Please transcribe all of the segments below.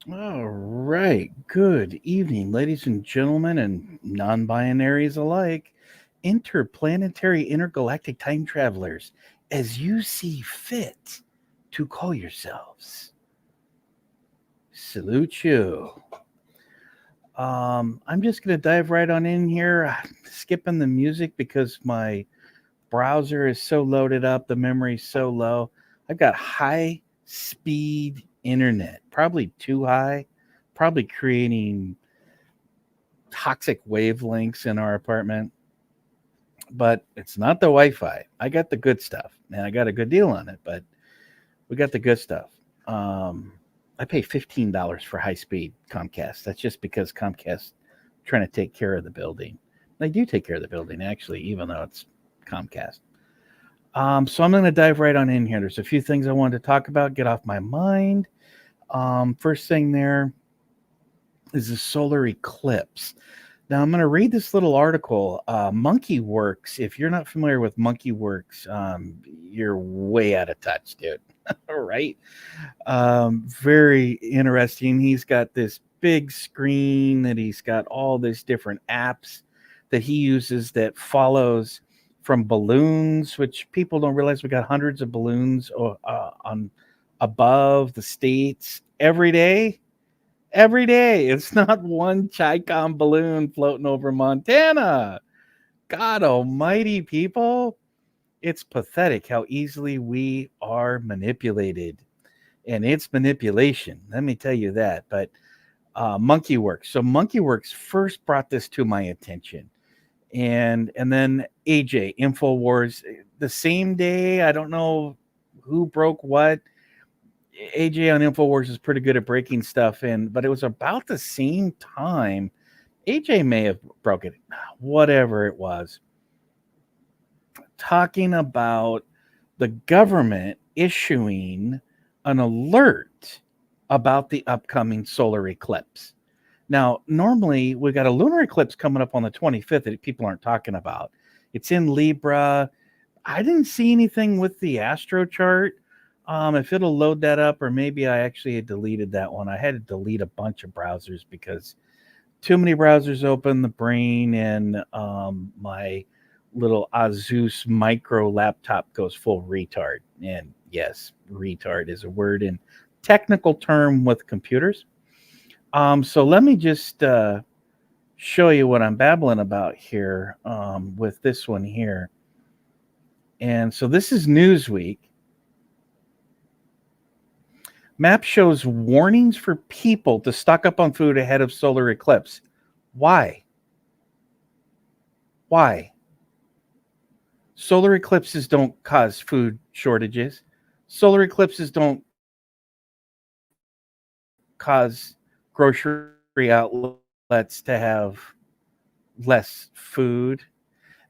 All right. Good evening, ladies and gentlemen, and non binaries alike, interplanetary, intergalactic time travelers, as you see fit to call yourselves. Salute you. I'm just going to dive right on in here, skipping the music because my browser is so loaded up, the memory's so low. I've got high speed internet, probably too high, probably creating toxic wavelengths in our apartment, but it's not the Wi-Fi. I got the good stuff, and I got a good deal on it. But we got the good stuff. Um, I pay $15 for high speed Comcast. That's just because Comcast trying to take care of the building. They do take care of the building actually, even though it's Comcast. So I'm going to dive right on in here. There's a few things I wanted to talk about, get off my mind. First thing there is the solar eclipse. Now I'm going to read this little article. Monkey Works. If you're not familiar with Monkey Works, you're way out of touch, dude. All right. Very interesting. He's got this big screen that he's got all these different apps that he uses that follows from balloons, which people don't realize we got hundreds of balloons on above the states every day. Every day. It's not one Chicom balloon floating over Montana. God almighty, people. It's pathetic how easily we are manipulated. And it's manipulation. Let me tell you that. But MonkeyWorks. So MonkeyWorks first brought this to my attention. And then AJ, InfoWars, the same day, I don't know who broke what. AJ on InfoWars is pretty good at breaking stuff in, but it was about the same time. AJ may have broke it, whatever it was, talking about the government issuing an alert about the upcoming solar eclipse. Now, normally we got a lunar eclipse coming up on the 25th that people aren't talking about. It's in Libra. I didn't see anything with the astro chart. If it'll load that up, or maybe I actually had deleted that one. I had to delete a bunch of browsers because too many browsers open, the brain and my little Asus micro laptop goes full retard. And yes, retard is a word in technical term with computers. So let me just show you what I'm babbling about here with this one here. And so this is Newsweek. Map shows warnings for people to stock up on food ahead of solar eclipse. Why? Why? Solar eclipses don't cause food shortages. Solar eclipses don't cause grocery outlets to have less food.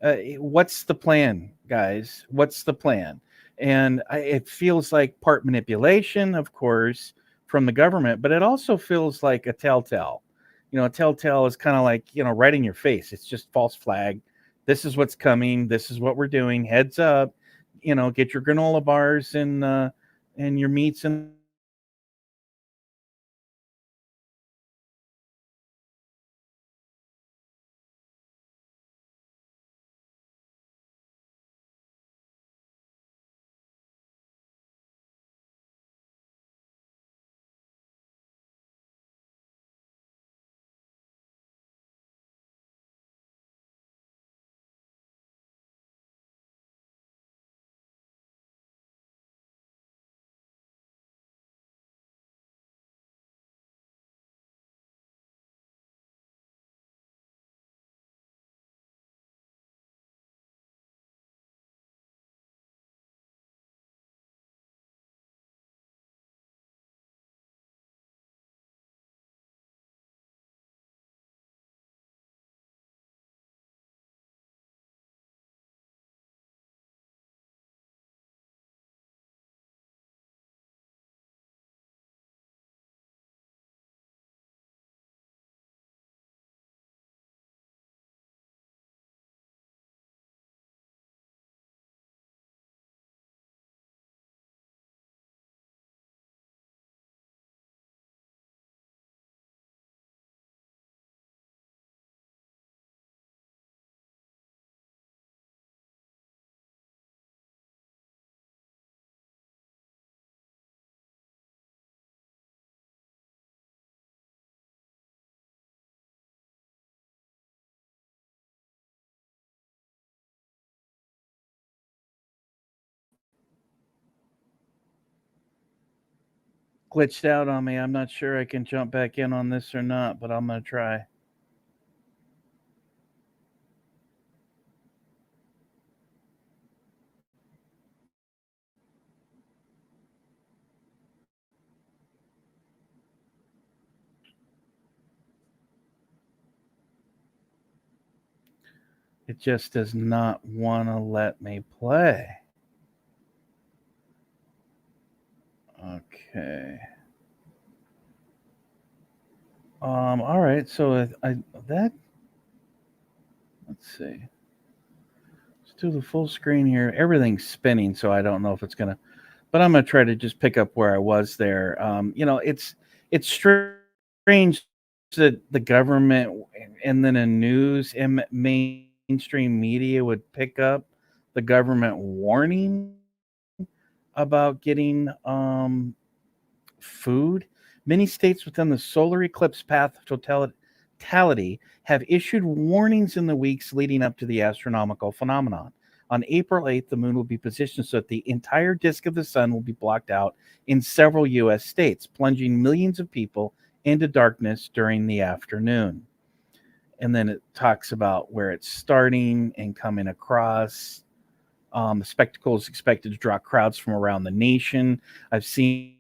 What's the plan, guys? What's the plan? And it feels like part manipulation, of course, from the government, but it also feels like a telltale. A telltale is kind of like, right in your face. It's just false flag. This is what's coming. This is what we're doing. Heads up. Get your granola bars and your meats in the fridge. This is what's coming. glitched out on me. I'm not sure I can jump back in on this or not, but I'm gonna try. It just does not want to let me play. Okay. All right. So I that let's see. Let's do the full screen here. Everything's spinning, so I don't know if it's gonna. But I'm gonna try to just pick up where I was there. It's strange that the government and then a news and mainstream media would pick up the government warning about getting food. Many states within the solar eclipse path of totality have issued warnings in the weeks leading up to the astronomical phenomenon. On April 8th, the moon will be positioned so that the entire disk of the sun will be blocked out in several U.S. states, plunging millions of people into darkness during the afternoon. And then it talks about where it's starting and coming across. The spectacle is expected to draw crowds from around the nation. I've seen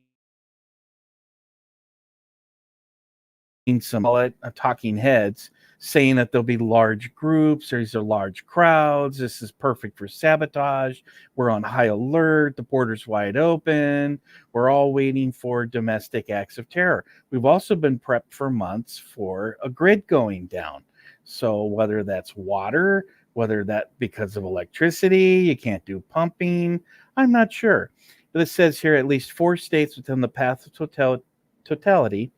some talking heads saying that there'll be large groups, these are large crowds, this is perfect for sabotage, we're on high alert, the border's wide open, we're all waiting for domestic acts of terror. We've also been prepped for months for a grid going down. So whether that's water, whether that because of electricity, you can't do pumping, I'm not sure. But it says here at least 4 states within the path of totality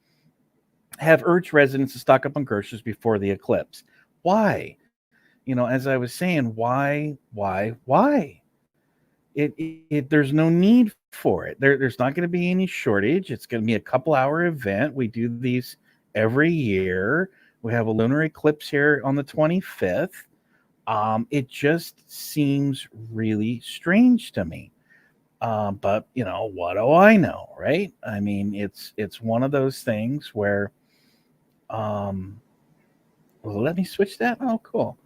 have urged residents to stock up on groceries before the eclipse. Why? As I was saying, why? There's no need for it. There's not going to be any shortage. It's going to be a couple-hour event. We do these every year. We have a lunar eclipse here on the 25th. It just seems really strange to me. But what do I know, right? I mean, it's one of those things where um, well, let me switch that. Oh, cool.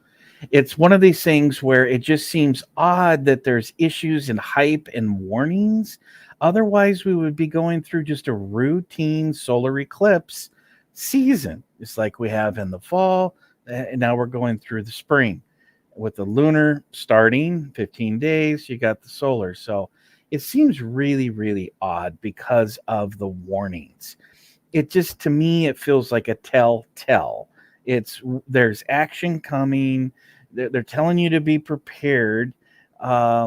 It's one of these things where it just seems odd that there's issues and hype and warnings. Otherwise, we would be going through just a routine solar eclipse season. It's like we have in the fall, and now we're going through the spring. With the lunar starting 15 days, you got the solar. So it seems really, really odd because of the warnings. It just, to me, it feels like a tell. It's there's action coming. They're telling you to be prepared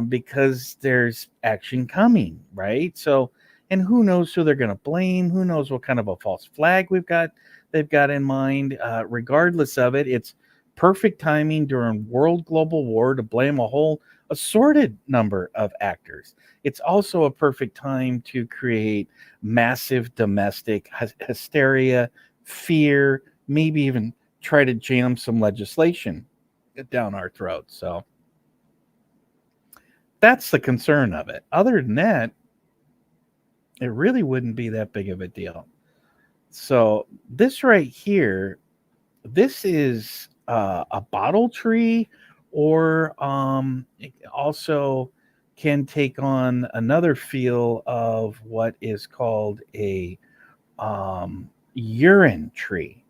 because there's action coming, right? So, and who knows who they're going to blame? Who knows what kind of a false flag they've got in mind? Regardless of it, it's perfect timing during world global war to blame a whole assorted number of actors. It's also a perfect time to create massive domestic hysteria, fear, maybe even try to jam some legislation down our throats. So that's the concern of it. Other than that, it really wouldn't be that big of a deal. So this right here, this is a bottle tree, or it also can take on another feel of what is called a urine tree,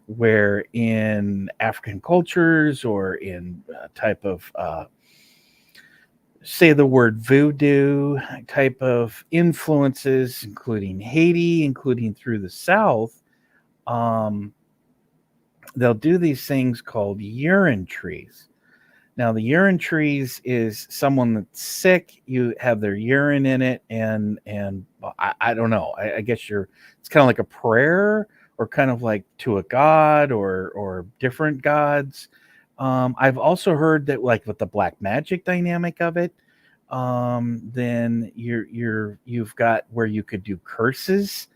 where in African cultures or in type of say the word voodoo type of influences, including Haiti, including through the South, um, they'll do these things called urine trees. Now, the urine trees is someone that's sick. You have their urine in it, and well, I don't know. I guess it's kind of like a prayer, or kind of like to a god, or different gods. I've also heard that, like with the black magic dynamic of it, then you've got where you could do curses.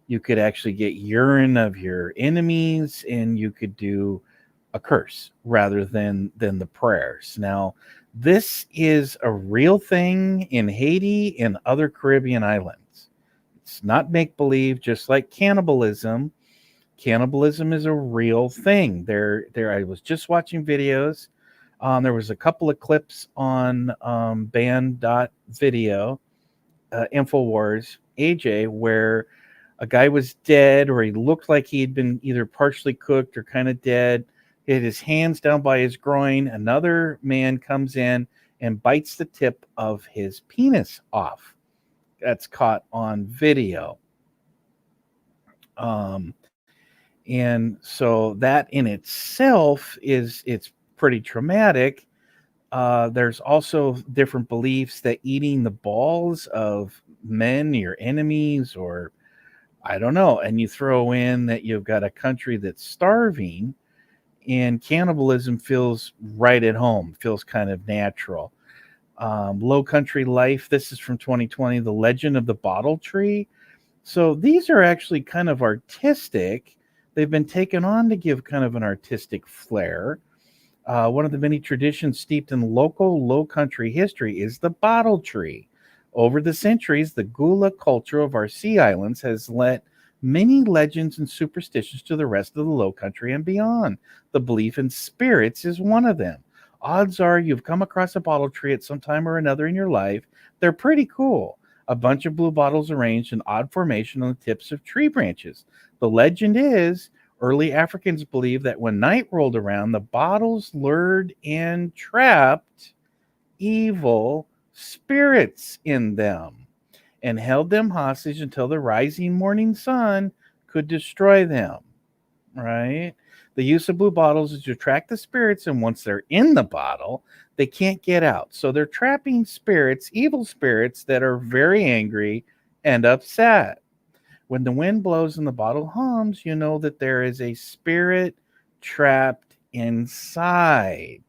You could actually get urine of your enemies, and you could do a curse rather than the prayers. Now, this is a real thing in Haiti and other Caribbean islands. It's not make believe, just like cannibalism. Cannibalism is a real thing. There. I was just watching videos. There was a couple of clips on band.video, Infowars, AJ, where a guy was dead, or he looked like he'd been either partially cooked or kind of dead. He had his hands down by his groin. Another man comes in and bites the tip of his penis off. That's caught on video. Um, and so that in itself it's pretty traumatic. There's also different beliefs that eating the balls of men, your enemies, or I don't know, and you throw in that you've got a country that's starving, and cannibalism feels right at home, feels kind of natural. Low Country Life, this is from 2020, The Legend of the Bottle Tree. So these are actually kind of artistic. They've been taken on to give kind of an artistic flair. One of the many traditions steeped in local low country history is the bottle tree. Over the centuries, the Gula culture of our sea islands has lent many legends and superstitions to the rest of the low country and beyond. The belief in spirits is one of them. Odds are you've come across a bottle tree at some time or another in your life. They're pretty cool. A bunch of blue bottles arranged in odd formation on the tips of tree branches. The legend is early Africans believed that when night rolled around, the bottles lured and trapped evil spirits in them and held them hostage until the rising morning sun could destroy them, right? The use of blue bottles is to attract the spirits, and once they're in the bottle, they can't get out. So they're trapping spirits, evil spirits that are very angry and upset. When the wind blows and the bottle hums, you know that there is a spirit trapped inside.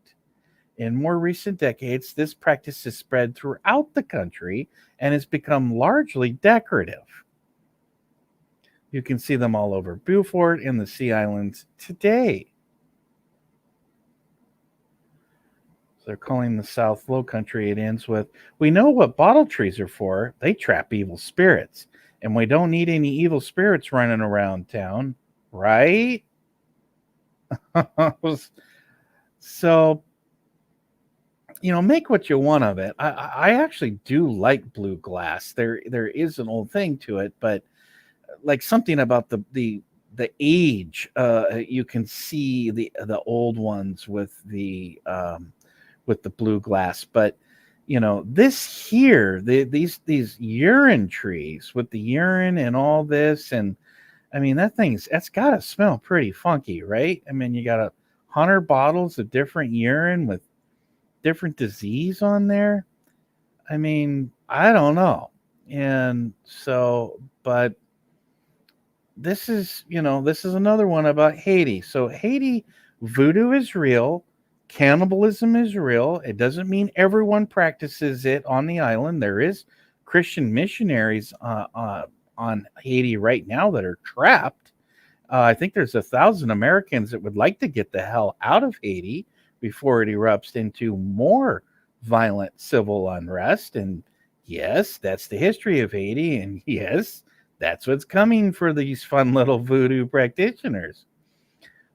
In more recent decades, this practice has spread throughout the country and has become largely decorative. You can see them all over Beaufort and the Sea Islands today. So they're calling the South Low Country. It ends with, we know what bottle trees are for. They trap evil spirits. And we don't need any evil spirits running around town, right? So, make what you want of it. I actually do like blue glass. There is an old thing to it, but like something about the age, you can see the old ones with the blue glass. But this here, these urine trees with the urine and all this, and I mean that's got to smell pretty funky, right? I mean, you got 100 bottles of different urine with different disease on there. I mean, I don't know. And so, but this is another one about Haiti. So Haiti, voodoo is real, cannibalism is real. It doesn't mean everyone practices it on the island. There is Christian missionaries on Haiti right now that are trapped. I think there's 1,000 Americans that would like to get the hell out of Haiti before it erupts into more violent civil unrest. And yes, that's the history of Haiti. And yes, that's what's coming for these fun little voodoo practitioners.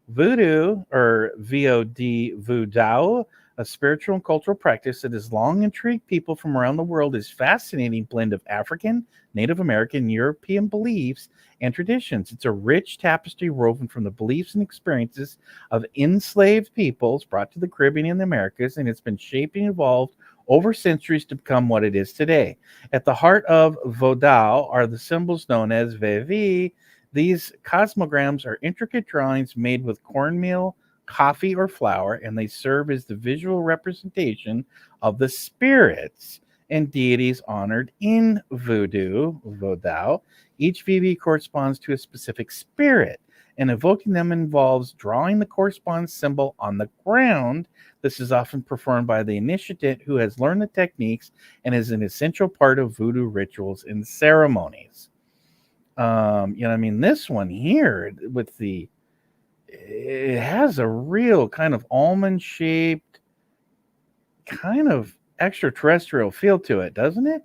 Voodoo, or VOD, voodoo, a spiritual and cultural practice that has long intrigued people from around the world, is a fascinating blend of African, Native American, European beliefs and traditions. It's a rich tapestry woven from the beliefs and experiences of enslaved peoples brought to the Caribbean and the Americas, and it's been shaped and evolved over centuries to become what it is today. At the heart of voodoo are the symbols known as vevi. These cosmograms are intricate drawings made with cornmeal, coffee, or flour, and they serve as the visual representation of the spirits and deities honored in voodoo. Each VV corresponds to a specific spirit, and evoking them involves drawing the corresponding symbol on the ground. This is often performed by the initiate who has learned the techniques and is an essential part of voodoo rituals and ceremonies. This one here with it has a real kind of almond shaped, kind of extraterrestrial feel to it, doesn't it?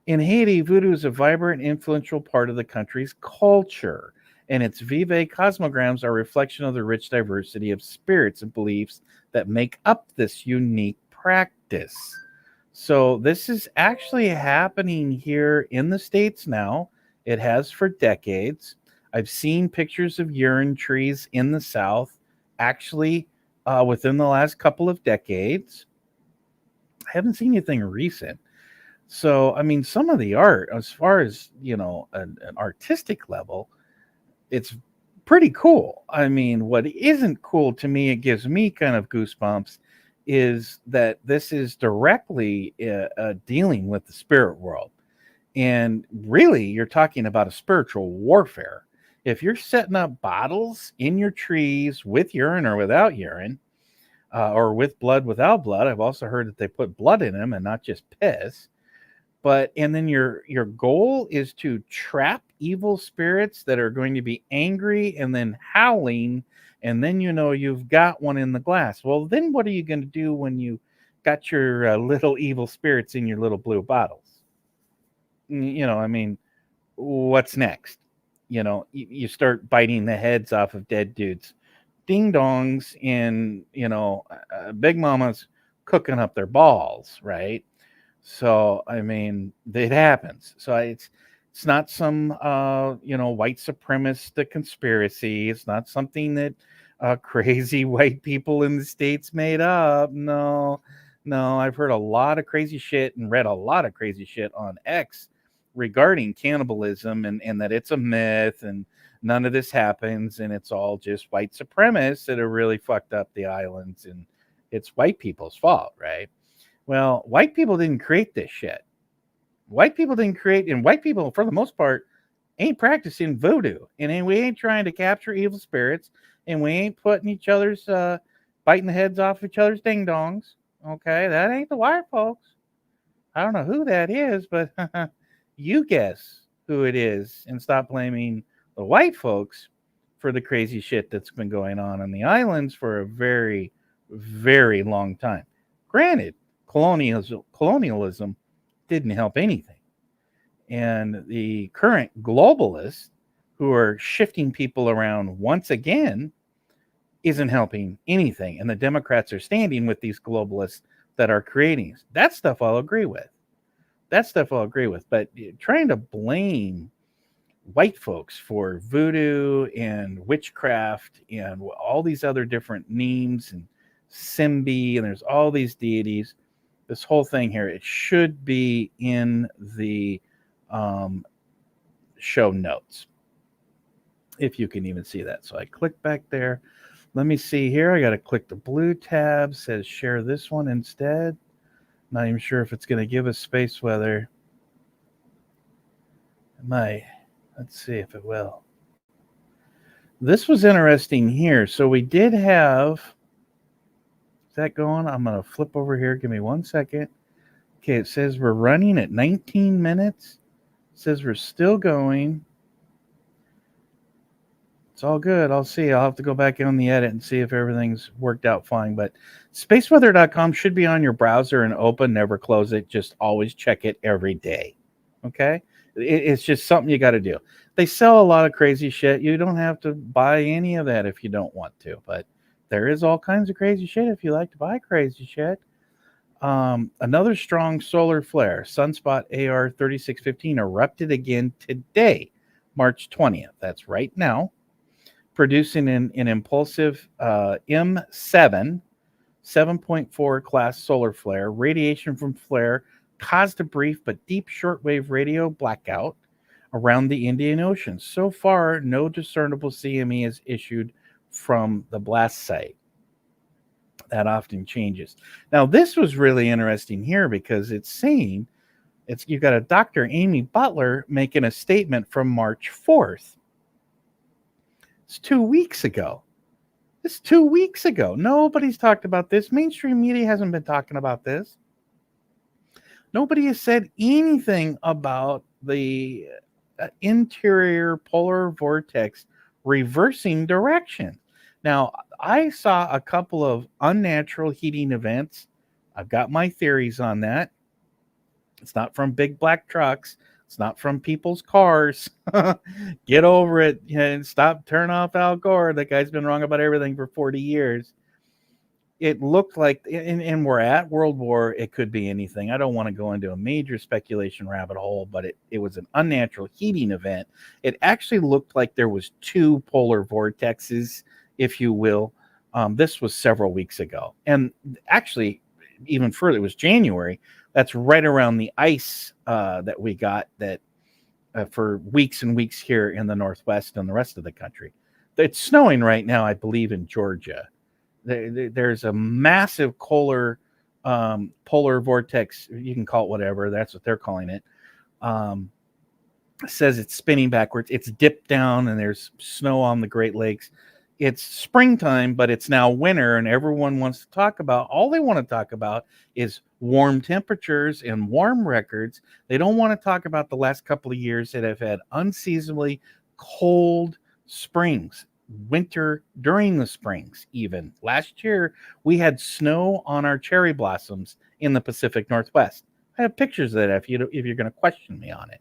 In Haiti, voodoo is a vibrant, influential part of the country's culture, and its Vive cosmograms are a reflection of the rich diversity of spirits and beliefs that make up this unique practice. So, this is actually happening here in the States now. It has for decades. I've seen pictures of urine trees in the South actually within the last couple of decades. I haven't seen anything recent. So, I mean, some of the art, as far as, an artistic level, it's pretty cool. I mean, what isn't cool to me, it gives me kind of goosebumps, is that this is directly dealing with the spirit world. And really, you're talking about a spiritual warfare. If you're setting up bottles in your trees with urine or without urine, or with blood without blood, I've also heard that they put blood in them and not just piss, but and then your goal is to trap evil spirits that are going to be angry and then howling, and then you've got one in the glass. Well, then what are you going to do when you got your little evil spirits in your little blue bottles? I mean, what's next? You start biting the heads off of dead dudes, ding dongs, and big mama's cooking up their balls, right? So, I mean, it happens. So it's not some white supremacist conspiracy. It's not something that crazy white people in the States made up. No, no, I've heard a lot of crazy shit and read a lot of crazy shit on X regarding cannibalism, and that it's a myth and none of this happens, and it's all just white supremacists that have really fucked up the islands, and it's white people's fault, right? Well, white people didn't create this shit. And white people, for the most part, ain't practicing voodoo. And we ain't trying to capture evil spirits. And we ain't putting biting the heads off each other's ding dongs. Okay, that ain't the white folks. I don't know who that is, but you guess who it is and stop blaming the white folks for the crazy shit that's been going on the islands for a very, very long time. Granted, colonialism didn't help anything. And the current globalists who are shifting people around once again isn't helping anything. And the Democrats are standing with these globalists that are creating that stuff. I'll agree with. But trying to blame white folks for voodoo and witchcraft and all these other different names and Simbi, and there's all these deities. This whole thing here, it should be in the show notes, if you can even see that. So I click back there. Let me see here. I got to click the blue tab. Says share this one instead. Not even sure if it's going to give us space weather. It might. Let's see if it will. This was interesting here. So we did have. Is that going? I'm going to flip over here. Give me 1 second. Okay, it says we're running at 19 minutes. It says we're still going. It's all good. I'll see. I'll have to go back on the edit and see if everything's worked out fine. But spaceweather.com should be on your browser and open. Never close it. Just always check it every day. Okay? It's just something you got to do. They sell a lot of crazy shit. You don't have to buy any of that if you don't want to. But there is all kinds of crazy shit if you like to buy crazy shit. Another strong solar flare, Sunspot AR 3615, erupted again today, March 20th. That's right now, producing an impulsive M7 7.4 class solar flare. Radiation from flare caused a brief but deep shortwave radio blackout around the Indian Ocean. So far, no discernible CME is issued from the blast site. That often changes. Now, this was really interesting here because it's saying you've got a Dr. Amy Butler making a statement from March 4th. It's 2 weeks ago. Nobody's talked about this. Mainstream media hasn't been talking about this. Nobody has said anything about the interior polar vortex reversing direction. Now, I saw a couple of unnatural heating events. I've got my theories on that. It's not from big black trucks. It's not from people's cars. Get over it and stop. Turn off Al Gore. That guy's been wrong about everything for 40 years. It looked like, and we're at World War. It could be anything. I don't want to go into a major speculation rabbit hole, but it was an unnatural heating event. It actually looked like there was two polar vortexes, if you will. This was several weeks ago, and actually, even further, it was January. That's right around the ice that we got that for weeks and weeks here in the Northwest and the rest of the country. It's snowing right now, I believe, in Georgia. There's a massive polar vortex. You can call it whatever. That's what they're calling it. Says it's spinning backwards. It's dipped down, and there's snow on the Great Lakes. It's springtime, but it's now winter, and everyone wants to talk about. All they want to talk about is warm temperatures and warm records. They don't want to talk about the last couple of years that have had unseasonably cold springs. Winter during the springs. Even last year we had snow on our cherry blossoms in the Pacific Northwest. I have pictures of that if you're going to question me on it.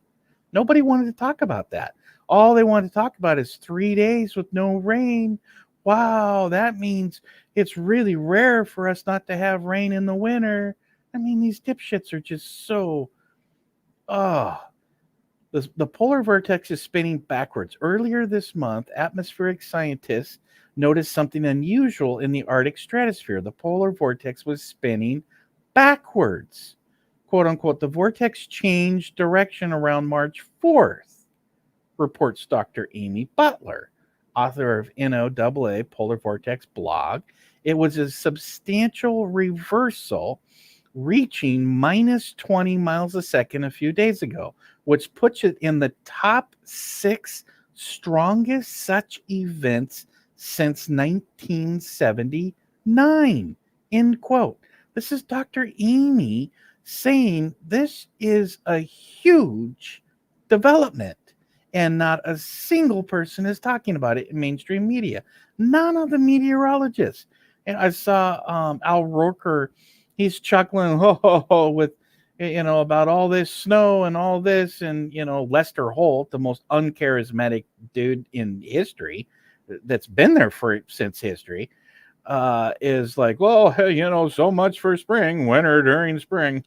Nobody wanted to talk about that. All they wanted to talk about is 3 days with no rain. Wow, that means it's really rare for us not to have rain in the winter. I mean, these dipshits are just so The polar vortex is spinning backwards. Earlier this month, atmospheric scientists noticed something unusual in the Arctic stratosphere. The polar vortex was spinning backwards. Quote unquote, the vortex changed direction around March 4th, reports Dr. Amy Butler, author of NOAA Polar Vortex blog. It was a substantial reversal, reaching minus 20 miles a second a few days ago, which puts it in the top 6 strongest such events since 1979, end quote. This is Dr. Amy saying this is a huge development, and not a single person is talking about it in mainstream media. None of the meteorologists. And I saw Al Roker, he's chuckling with about all this snow and all this, and Lester Holt, the most uncharismatic dude in history that's been there since history, is like, well, hey, so much for spring, winter during spring.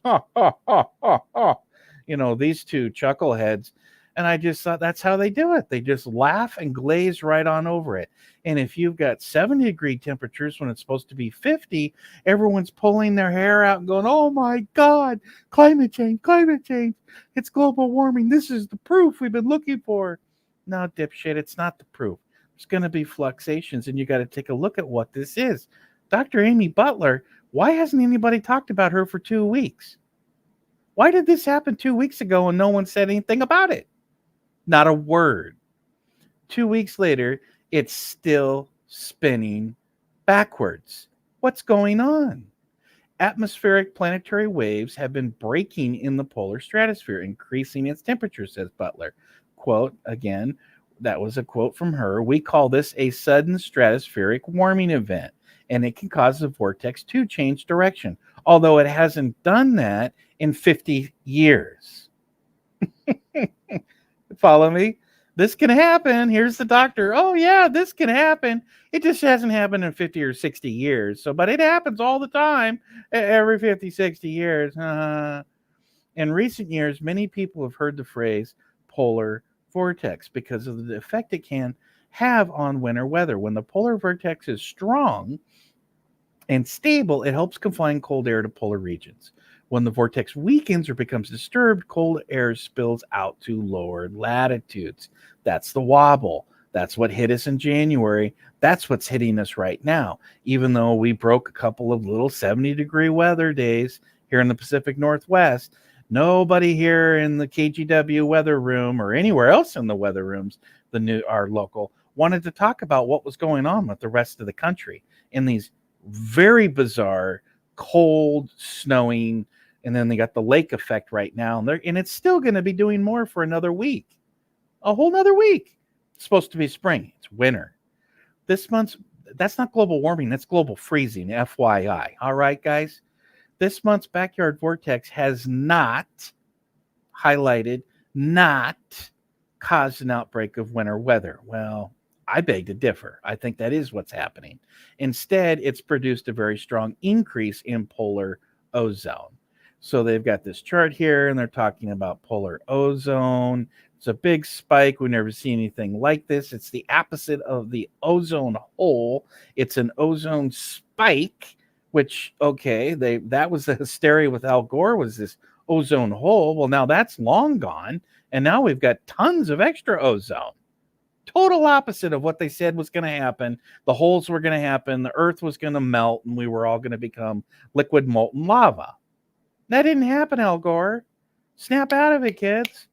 These two chuckleheads. And I just thought that's how they do it. They just laugh and glaze right on over it. And if you've got 70-degree temperatures when it's supposed to be 50, everyone's pulling their hair out and going, oh my God, climate change. It's global warming. This is the proof we've been looking for. No, dipshit, it's not the proof. There's going to be fluctuations, and you got to take a look at what this is. Dr. Amy Butler, why hasn't anybody talked about her for 2 weeks? Why did this happen 2 weeks ago and no one said anything about it? Not a word. 2 weeks later, it's still spinning backwards. What's going on? Atmospheric planetary waves have been breaking in the polar stratosphere, increasing its temperature, says Butler. Quote, again, that was a quote from her. We call this a sudden stratospheric warming event, and it can cause the vortex to change direction, although it hasn't done that in 50 years. Follow me? This can happen. Here's the doctor. Oh, yeah, this can happen. It just hasn't happened in 50 or 60 years. But it happens all the time, every 50, 60 years. In recent years, many people have heard the phrase polar vortex because of the effect it can have on winter weather. When the polar vortex is strong and stable, it helps confine cold air to polar regions. When the vortex weakens or becomes disturbed, cold air spills out to lower latitudes. That's the wobble. That's what hit us in January. That's what's hitting us right now. Even though we broke a couple of little 70-degree weather days here in the Pacific Northwest, nobody here in the KGW weather room or anywhere else in the weather rooms, our local, wanted to talk about what was going on with the rest of the country in these very bizarre, cold, snowing, and then they got the lake effect right now, and it's still going to be doing more for another week, a whole nother week. It's supposed to be spring. It's winter. This month's, that's not global warming. That's global freezing, FYI. All right, guys. This month's backyard vortex has not highlighted not cause an outbreak of winter weather. Well, I beg to differ. I think that is what's happening. Instead, it's produced a very strong increase in polar ozone. So they've got this chart here, and they're talking about polar ozone. It's a big spike. We've never seen anything like this. It's the opposite of the ozone hole. It's an ozone spike, which, okay, that was the hysteria with Al Gore, was this ozone hole. Well, now that's long gone, and now we've got tons of extra ozone. Total opposite of what they said was going to happen. The holes were going to happen. The earth was going to melt, and we were all going to become liquid molten lava. That didn't happen, Al Gore. Snap out of it, kids.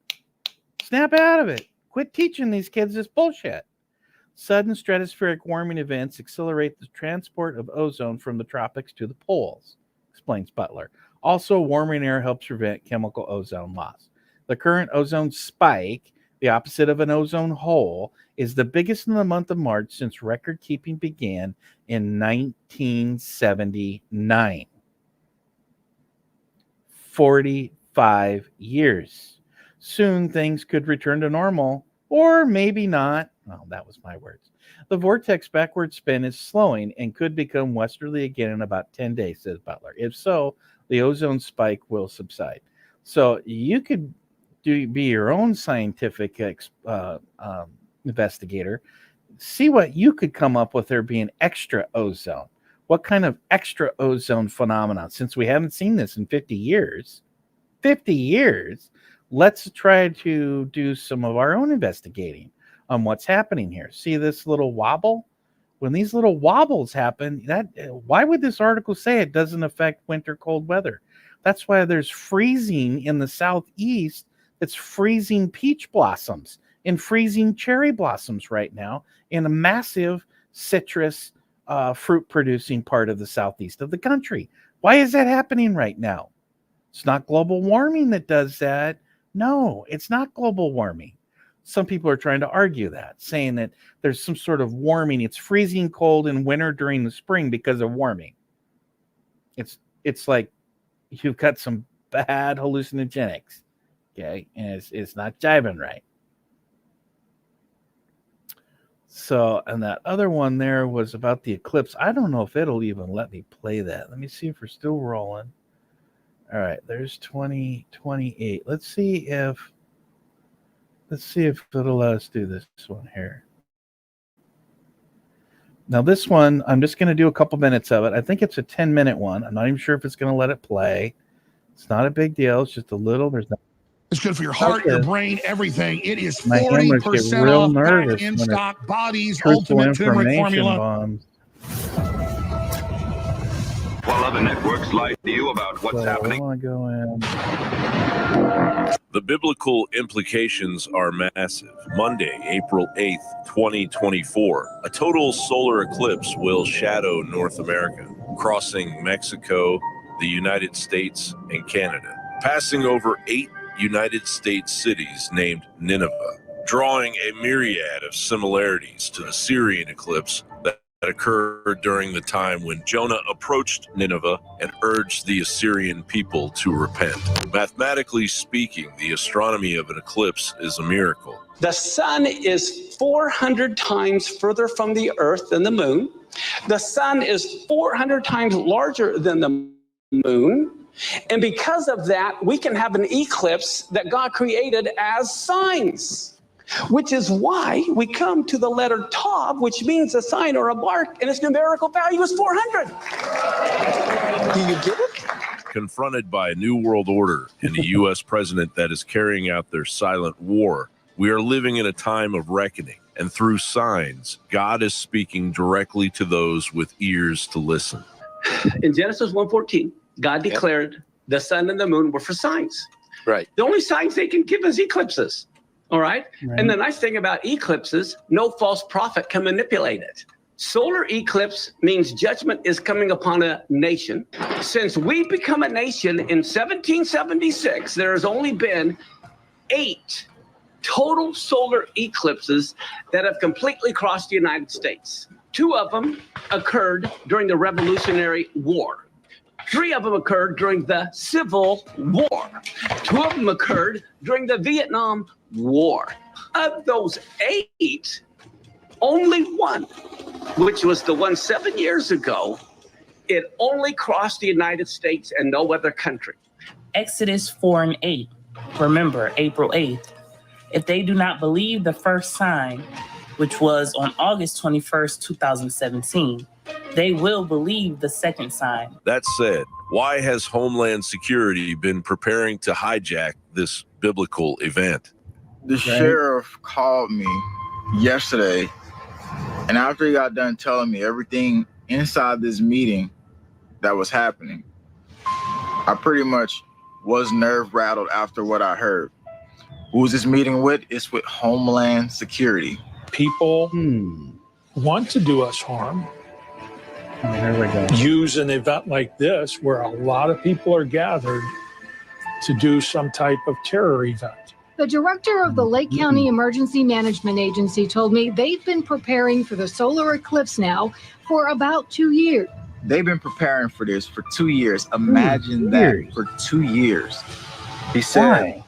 Snap out of it. Quit teaching these kids this bullshit. Sudden stratospheric warming events accelerate the transport of ozone from the tropics to the poles, explains Butler. Also, warming air helps prevent chemical ozone loss. The current ozone spike, the opposite of an ozone hole, is the biggest in the month of March since record keeping began in 1979. 45 years. Soon things could return to normal, or maybe not. Well, that was my words. The vortex backward spin is slowing and could become westerly again in about 10 days, says Butler. If so, the ozone spike will subside. So you could be your own scientific investigator. See what you could come up with there being extra ozone. What kind of extra ozone phenomenon? Since we haven't seen this in 50 years, let's try to do some of our own investigating on what's happening here. See this little wobble? When these little wobbles happen, why would this article say it doesn't affect winter cold weather? That's why there's freezing in the southeast. It's freezing peach blossoms and freezing cherry blossoms right now in a massive citrus fruit producing part of the southeast of the country. Why is that happening right now? It's not global warming that does that. No, it's not global warming. Some people are trying to argue that, saying that there's some sort of warming. It's freezing cold in winter during the spring because of warming. It's like you've got some bad hallucinogenics, okay? And it's not jiving right. So, and that other one there was about the eclipse. I don't know if it'll even let me play that. Let me see if we're still rolling. All right, there's 2028. Let's see if it'll let us do this one here. Now this one, I'm just going to do a couple minutes of it. I think it's a 10-minute one. I'm not even sure if it's going to let it play. It's not a big deal. It's just a little. It's good for your heart, your brain, everything. It is 40% off back in stock. Body's truthful ultimate turmeric formula. Bombs. While other networks lie to you about what's happening. I want to go in. The biblical implications are massive. Monday, April 8th, 2024, a total solar eclipse will shadow North America, crossing Mexico, the United States, and Canada, passing over 8 United States cities named Nineveh, drawing a myriad of similarities to the Syrian eclipse that occurred during the time when Jonah approached Nineveh and urged the Assyrian people to repent. Mathematically speaking, the astronomy of an eclipse is a miracle. The sun is 400 times further from the earth than the moon. The sun is 400 times larger than the moon. And because of that, we can have an eclipse that God created as signs, which is why we come to the letter Tav, which means a sign or a mark, and its numerical value is 400. Do you get it? Confronted by a new world order and a U.S. president that is carrying out their silent war, we are living in a time of reckoning. And through signs, God is speaking directly to those with ears to listen. In Genesis 1:14, God declared the sun and the moon were for signs. Right. The only signs they can give is eclipses. All right. And the nice thing about eclipses, no false prophet can manipulate it. Solar eclipse means judgment is coming upon a nation. Since we become a nation in 1776, there has only been 8 total solar eclipses that have completely crossed the United States. 2 of them occurred during the Revolutionary War. 3 of them occurred during the Civil War. 2 of them occurred during the Vietnam War. Of those 8, only 1, which was the one 7 years ago, it only crossed the United States and no other country. Exodus 4:8. Remember, April 8th. If they do not believe the first sign, which was on August 21st, 2017, they will believe the second sign. That said, why has Homeland Security been preparing to hijack this biblical event? The sheriff called me yesterday, and after he got done telling me everything inside this meeting that was happening, I pretty much was nerve-rattled after what I heard. Who's this meeting with? It's with Homeland Security. People want to do us harm. There we go. Use an event like this where a lot of people are gathered to do some type of terror event. The director of the Lake County Emergency Management Agency told me they've been preparing for the solar eclipse now for about 2 years. They've been preparing for this for 2 years. Imagine that, for 2 years. He said,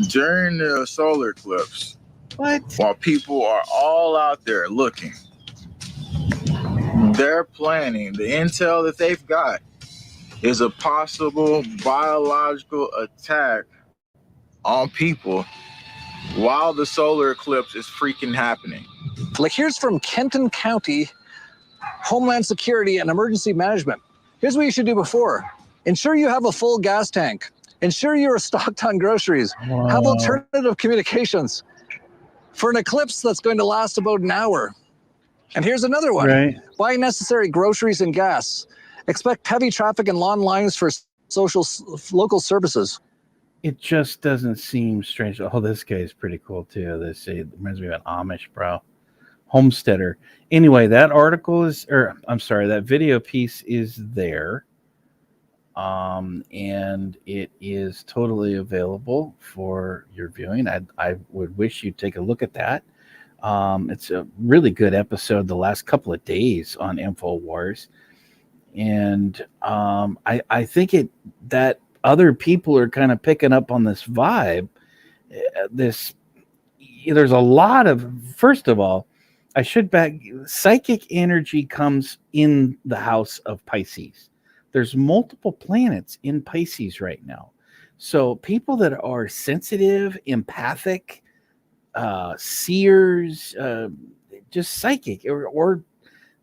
during the solar eclipse, while people are all out there looking, they're planning, the intel that they've got is a possible biological attack on people while the solar eclipse is freaking happening. Like, here's from Kenton County Homeland Security and Emergency Management. Here's what you should do before. Ensure you have a full gas tank. Ensure you're stocked on groceries. Wow. Have alternative communications for an eclipse that's going to last about an hour. And here's another one. Right. Buy necessary groceries and gas. Expect heavy traffic and long lines for local services. It just doesn't seem strange. Oh, this guy is pretty cool too. This reminds me of an Amish bro, homesteader. Anyway, that article is, or I'm sorry, that video piece is there, and it is totally available for your viewing. I would wish you'd take a look at that. It's a really good episode the last couple of days on InfoWars, and I think that other people are kind of picking up on this vibe. There's a lot of, first of all, psychic energy comes in the house of Pisces. There's multiple planets in Pisces right now. So people that are sensitive, empathic, seers, just psychic, or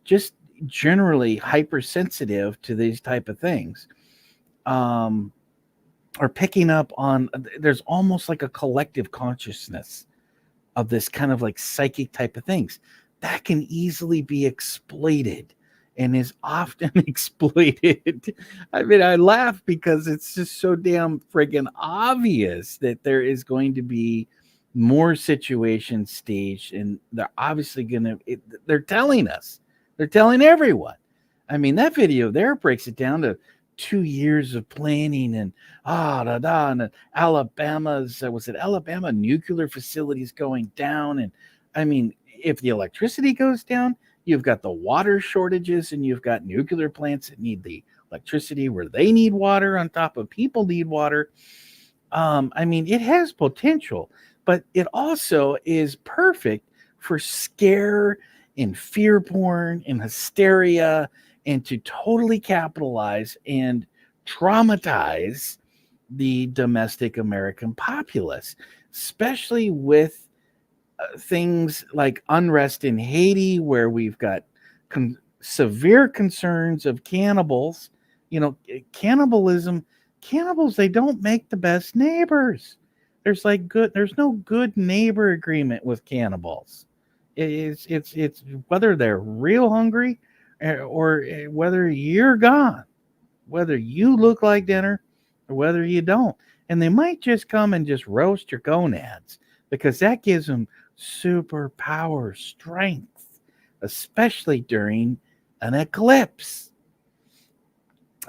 just generally hypersensitive to these type of things, are picking up on, there's almost like a collective consciousness of this kind of like psychic type of things that can easily be exploited and is often exploited. I mean, I laugh because it's just so damn friggin' obvious that there is going to be more situations staged, and they're obviously they're telling us, they're telling everyone. I mean, that video there breaks it down to 2 years of planning and and Alabama's Alabama nuclear facilities going down. And I mean, if the electricity goes down, you've got the water shortages, and you've got nuclear plants that need the electricity where they need water on top of people need water. I mean, it has potential, but it also is perfect for scare and fear porn and hysteria, and to totally capitalize and traumatize the domestic American populace, especially with things like unrest in Haiti, where we've got severe concerns of cannibals. You know, cannibals, they don't make the best neighbors. There's no good neighbor agreement with cannibals. It's whether they're real hungry or whether you're gone, whether you look like dinner or whether you don't. And they might just come and just roast your gonads, because that gives them superpower strength, especially during an eclipse.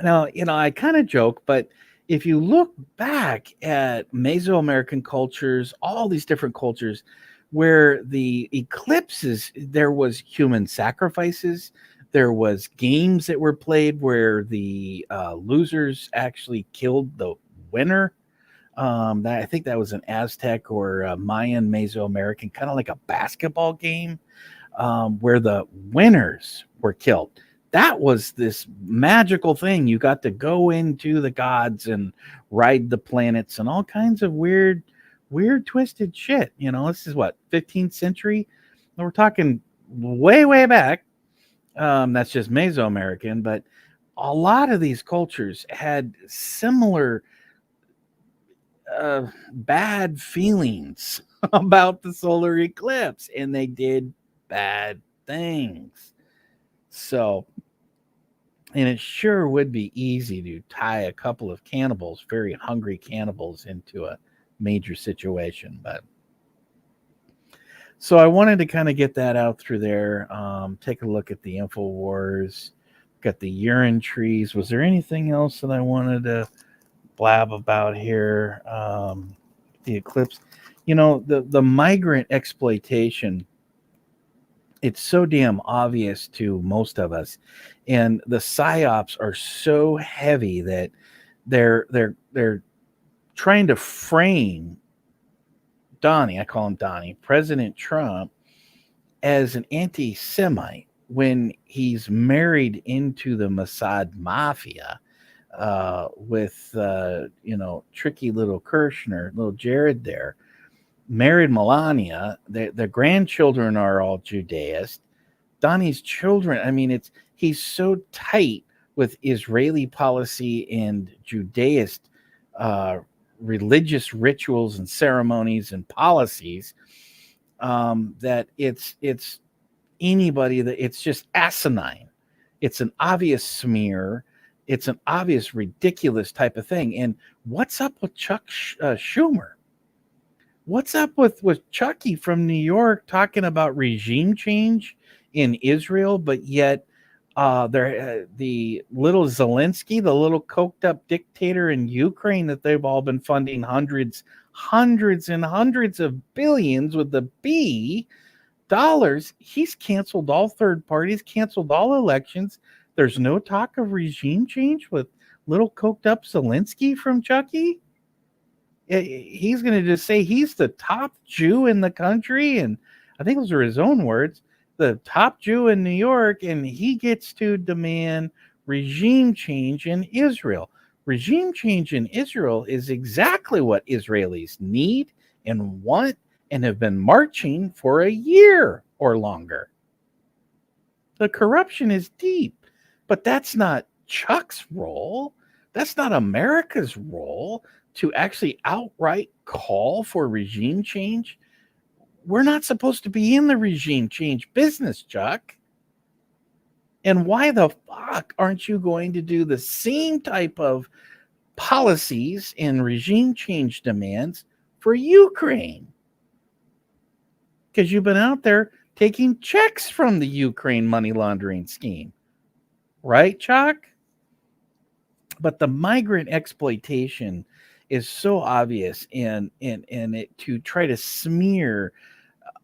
Now, I kind of joke, but if you look back at Mesoamerican cultures, all these different cultures where the eclipses, there was human sacrifices, There was games that were played where the losers actually killed the winner. I think that was an Aztec or a Mayan Mesoamerican, kind of like a basketball game, where the winners were killed. That was this magical thing. You got to go into the gods and ride the planets and all kinds of weird, twisted shit. This is what, 15th century? We're talking way, way back. That's just Mesoamerican, but a lot of these cultures had similar bad feelings about the solar eclipse, and they did bad things. So, and it sure would be easy to tie a couple of cannibals, very hungry cannibals, into a major situation. But so I wanted to kind of get that out through there. Take a look at the InfoWars, got the urine trees. Was there anything else that I wanted to blab about here? The eclipse, the migrant exploitation, it's so damn obvious to most of us, and the psyops are so heavy that they're trying to frame Donnie, I call him Donnie, President Trump, as an anti-Semite when he's married into the Mossad mafia with tricky little Kirshner, little Jared there, married Melania. The grandchildren are all Judaist. Donnie's children, I mean, he's so tight with Israeli policy and Judaist religious rituals and ceremonies and policies that it's anybody that it's just asinine. It's an obvious smear. It's an obvious ridiculous type of thing. And what's up with Chuck Schumer? What's up with Chucky from New York talking about regime change in Israel, but yet the little Zelensky, the little coked up dictator in Ukraine that they've all been funding hundreds and hundreds of billions with the B dollars, he's canceled all third parties, canceled all elections. There's no talk of regime change with little coked up Zelensky from Chucky. He's going to just say he's the top Jew in the country, and I think those are his own words, the top Jew in New York, and he gets to demand regime change in Israel. Regime change in Israel is exactly what Israelis need and want and have been marching for a year or longer. The corruption is deep, but that's not Chuck's role. That's not America's role to actually outright call for regime change. We're not supposed to be in the regime change business, Chuck. And why the fuck aren't you going to do the same type of policies and regime change demands for Ukraine? Because you've been out there taking checks from the Ukraine money laundering scheme. Right, Chuck? But the migrant exploitation is so obvious, and it to try to smear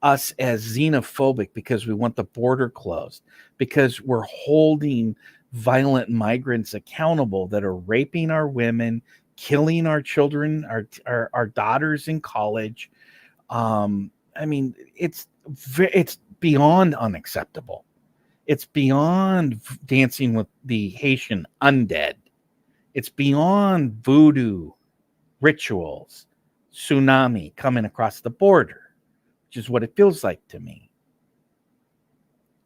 us as xenophobic because we want the border closed, because we're holding violent migrants accountable that are raping our women, killing our children, our daughters in college. I mean, it's beyond unacceptable. It's beyond dancing with the Haitian undead. It's beyond voodoo rituals, tsunami coming across the border, which is what it feels like to me.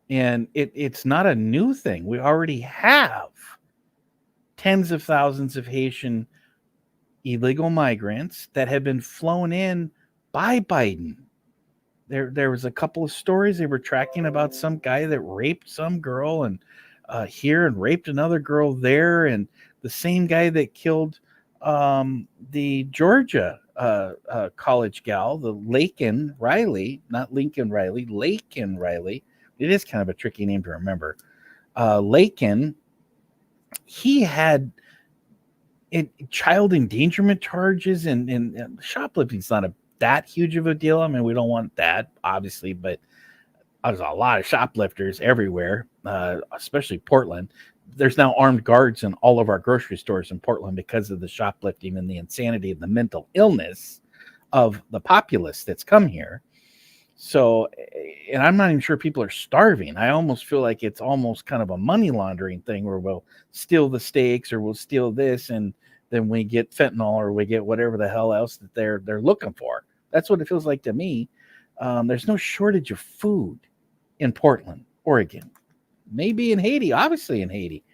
And it's not a new thing. We already have tens of thousands of Haitian illegal migrants that have been flown in by Biden. There was a couple of stories they were tracking about some guy that raped some girl and here and raped another girl there, and the same guy that killed the Georgia college gal, the Laken Riley, not Lincoln Riley, Laken Riley. It is kind of a tricky name to remember. Laken, he had child endangerment charges, and shoplifting's not that huge of a deal. I mean, we don't want that, obviously, but there's a lot of shoplifters everywhere, especially Portland. There's now armed guards in all of our grocery stores in Portland because of the shoplifting and the insanity and the mental illness of the populace that's come here. So, and I'm not even sure people are starving. I almost feel like it's almost kind of a money laundering thing where we'll steal the steaks or we'll steal this, and then we get fentanyl or we get whatever the hell else that they're looking for. That's what it feels like to me. There's no shortage of food in Portland, Oregon. Maybe in Haiti, obviously in Haiti,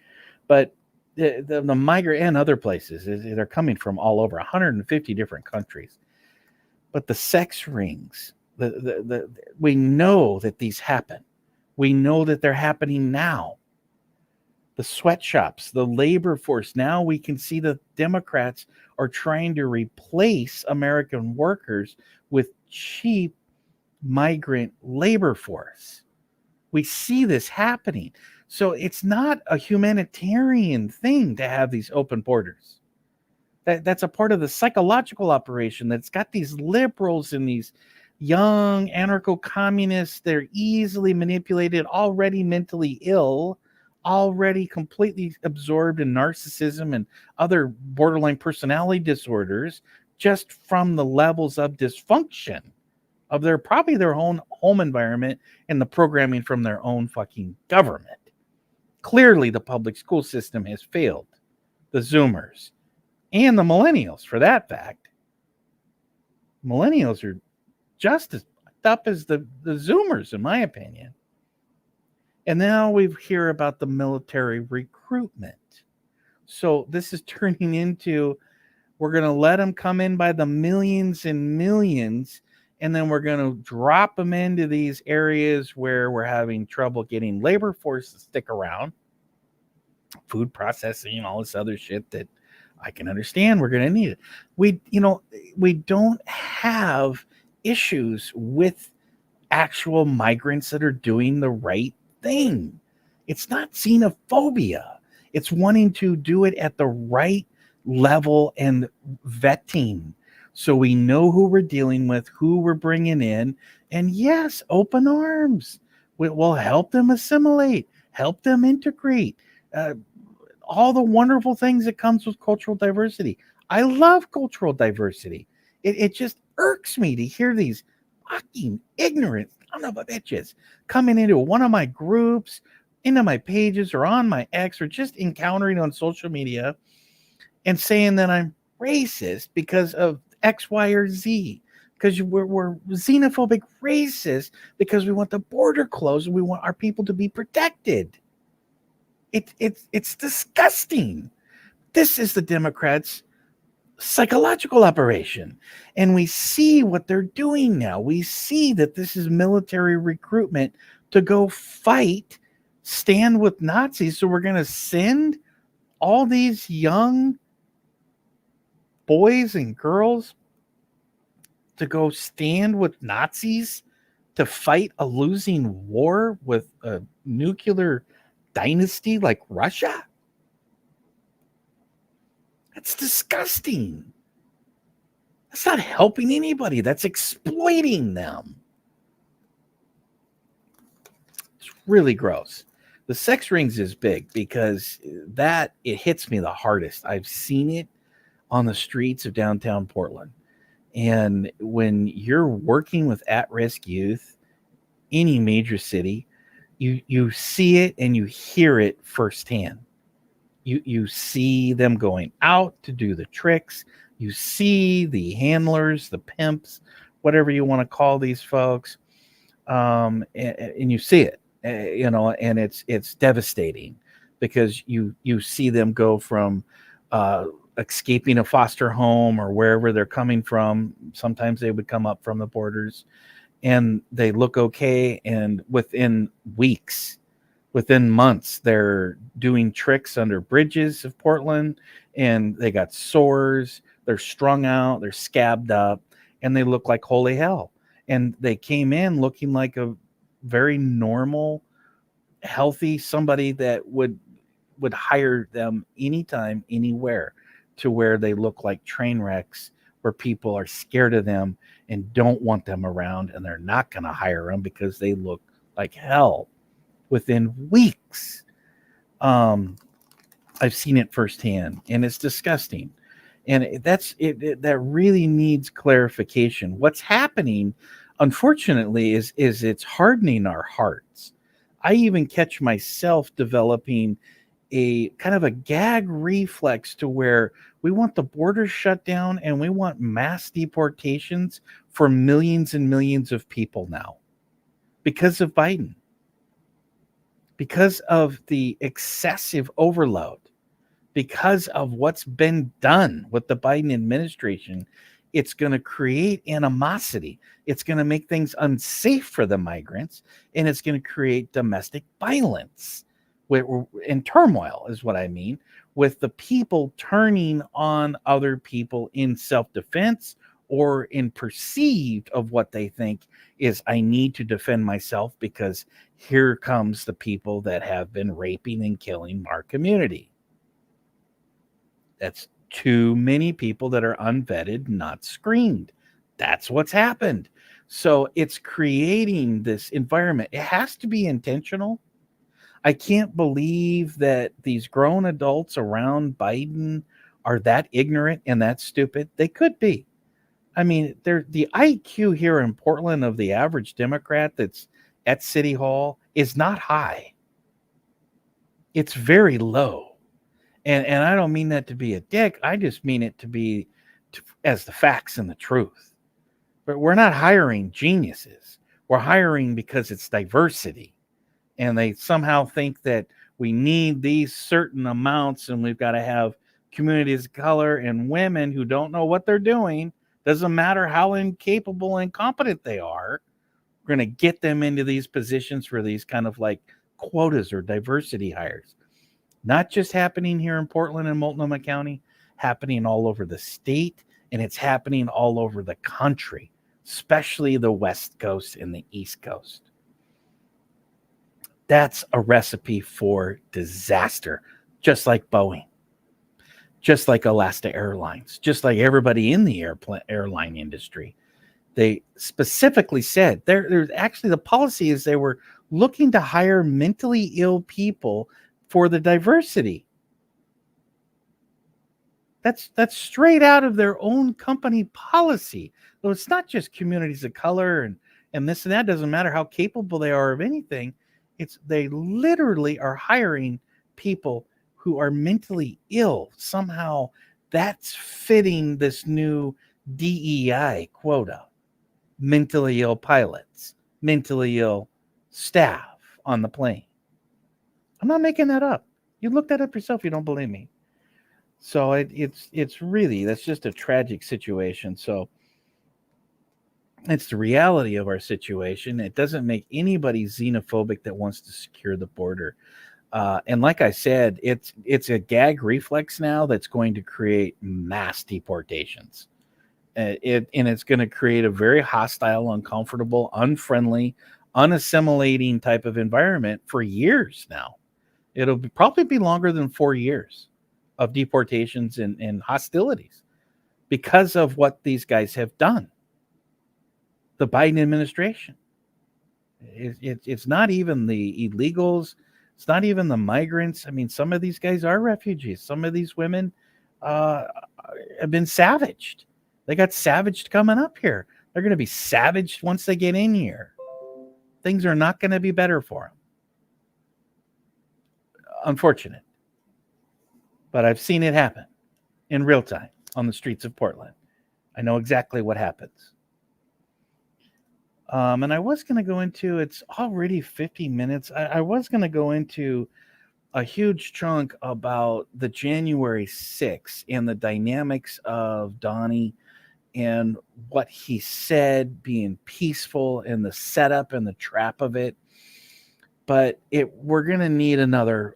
but the migrant and other places, they're coming from all over 150 different countries. But the sex rings, we know that these happen. We know that they're happening now. The sweatshops, the labor force. Now we can see the Democrats are trying to replace American workers with cheap migrant labor force. We see this happening. So it's not a humanitarian thing to have these open borders. That's a part of the psychological operation that's got these liberals and these young anarcho-communists. They're easily manipulated, already mentally ill, already completely absorbed in narcissism and other borderline personality disorders just from the levels of dysfunction of probably their own home environment and the programming from their own fucking government. Clearly, the public school system has failed the Zoomers and the millennials, for that fact. Millennials are just as fucked up as the Zoomers, in my opinion. And now we hear about the military recruitment. So this is turning into, we're going to let them come in by the millions and millions, and then we're going to drop them into these areas where we're having trouble getting labor force to stick around. Food processing, all this other shit that I can understand we're going to need it. We don't have issues with actual migrants that are doing the right thing. It's not xenophobia. It's wanting to do it at the right level and vetting. So we know who we're dealing with, who we're bringing in. And yes, open arms. We'll help them assimilate, help them integrate. All the wonderful things that comes with cultural diversity. I love cultural diversity. It just irks me to hear these fucking ignorant son of a bitches coming into one of my groups, into my pages, or on my X, or just encountering on social media and saying that I'm racist because of X, Y, or Z. Because we're xenophobic racist because we want the border closed and we want our people to be protected. It's disgusting. This is the Democrats' psychological operation. And we see what they're doing now. We see that this is military recruitment to go fight, stand with Nazis. So we're going to send all these young boys and girls to go stand with Nazis to fight a losing war with a nuclear dynasty like Russia? That's disgusting. That's not helping anybody. That's exploiting them. It's really gross. The sex rings is big because it hits me the hardest. I've seen it on the streets of downtown Portland. And when you're working with at-risk youth, any major city, you see it and you hear it firsthand. You see them going out to do the tricks. You see the handlers, the pimps, whatever you want to call these folks, and you see it, and it's devastating because you see them go from escaping a foster home or wherever they're coming from. Sometimes they would come up from the borders and they look okay, and within weeks, within months, they're doing tricks under bridges of Portland, and they got sores, they're strung out, they're scabbed up, and they look like holy hell. And they came in looking like a very normal, healthy somebody that would hire them anytime, anywhere, to where they look like train wrecks, where people are scared of them and don't want them around, and they're not going to hire them because they look like hell within weeks. I've seen it firsthand, and it's disgusting. And that's it. That really needs clarification. What's happening, unfortunately, is it's hardening our hearts. I even catch myself developing a kind of a gag reflex to where we want the borders shut down and we want mass deportations for millions and millions of people now because of Biden, because of the excessive overload, because of what's been done with the Biden administration. It's going to create animosity. It's going to make things unsafe for the migrants, and it's going to create domestic violence and turmoil is what I mean, with the people turning on other people in self-defense or in perceived of what they think is, I need to defend myself because here comes the people that have been raping and killing our community. That's too many people that are unvetted, not screened. That's what's happened. So it's creating this environment. It has to be intentional. I can't believe that these grown adults around Biden are that ignorant and that stupid. They could be. I mean, the IQ here in Portland of the average Democrat that's at City Hall is not high. It's very low. And I don't mean that to be a dick. I just mean it to be as the facts and the truth. But we're not hiring geniuses. We're hiring because it's diversity. And they somehow think that we need these certain amounts and we've got to have communities of color and women who don't know what they're doing. Doesn't matter how incapable and incompetent they are. We're going to get them into these positions for these kind of like quotas or diversity hires. Not just happening here in Portland and Multnomah County, happening all over the state, and it's happening all over the country, especially the West Coast and the East Coast. That's a recipe for disaster, just like Boeing, just like Alaska Airlines, just like everybody in the airline industry. They specifically said there's actually the policy is they were looking to hire mentally ill people for the diversity. That's straight out of their own company policy. So it's not just communities of color and this and that. Doesn't matter how capable they are of anything. It's they literally are hiring people who are mentally ill. Somehow that's fitting this new DEI quota. Mentally ill pilots, mentally ill staff on the plane. I'm not making that up. You look that up yourself. You don't believe me. So it's really, that's just a tragic situation. So it's the reality of our situation. It doesn't make anybody xenophobic that wants to secure the border. And like I said, it's a gag reflex now that's going to create mass deportations. And it's going to create a very hostile, uncomfortable, unfriendly, unassimilating type of environment for years now. It'll probably be longer than 4 years of deportations and hostilities because of what these guys have done. The Biden administration. It's not even the illegals. It's not even the migrants. I mean, some of these guys are refugees. Some of these women have been savaged. They got savaged coming up here. They're going to be savaged once they get in here. Things are not going to be better for them. Unfortunate. But I've seen it happen in real time on the streets of Portland. I know exactly what happens. And I was going to go into, it's already 50 minutes. I was going to go into a huge chunk about the January 6th and the dynamics of Donnie and what he said being peaceful and the setup and the trap of it. But we're going to need another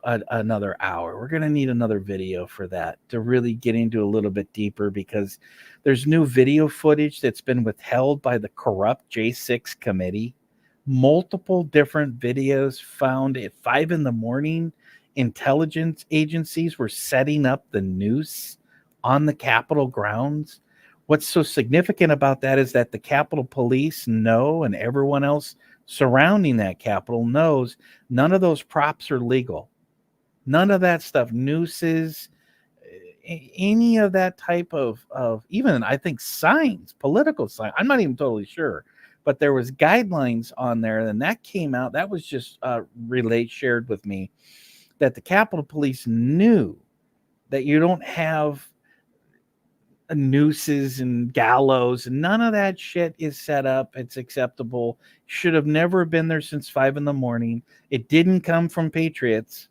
hour. We're going to need another video for that to really get into a little bit deeper, because there's new video footage that's been withheld by the corrupt J6 committee. Multiple different videos found at 5 a.m. Intelligence agencies were setting up the noose on the Capitol grounds. What's so significant about that is that the Capitol Police know, and everyone else surrounding that Capitol knows none of those props are legal. None of that stuff, nooses, any of that type of even, I think, signs, political signs. I'm not even totally sure, but there was guidelines on there, and that came out. That was just shared with me that the Capitol Police knew that you don't have nooses and gallows, and none of that shit is set up. It's acceptable. Should have never been there since 5 a.m. It didn't come from patriots.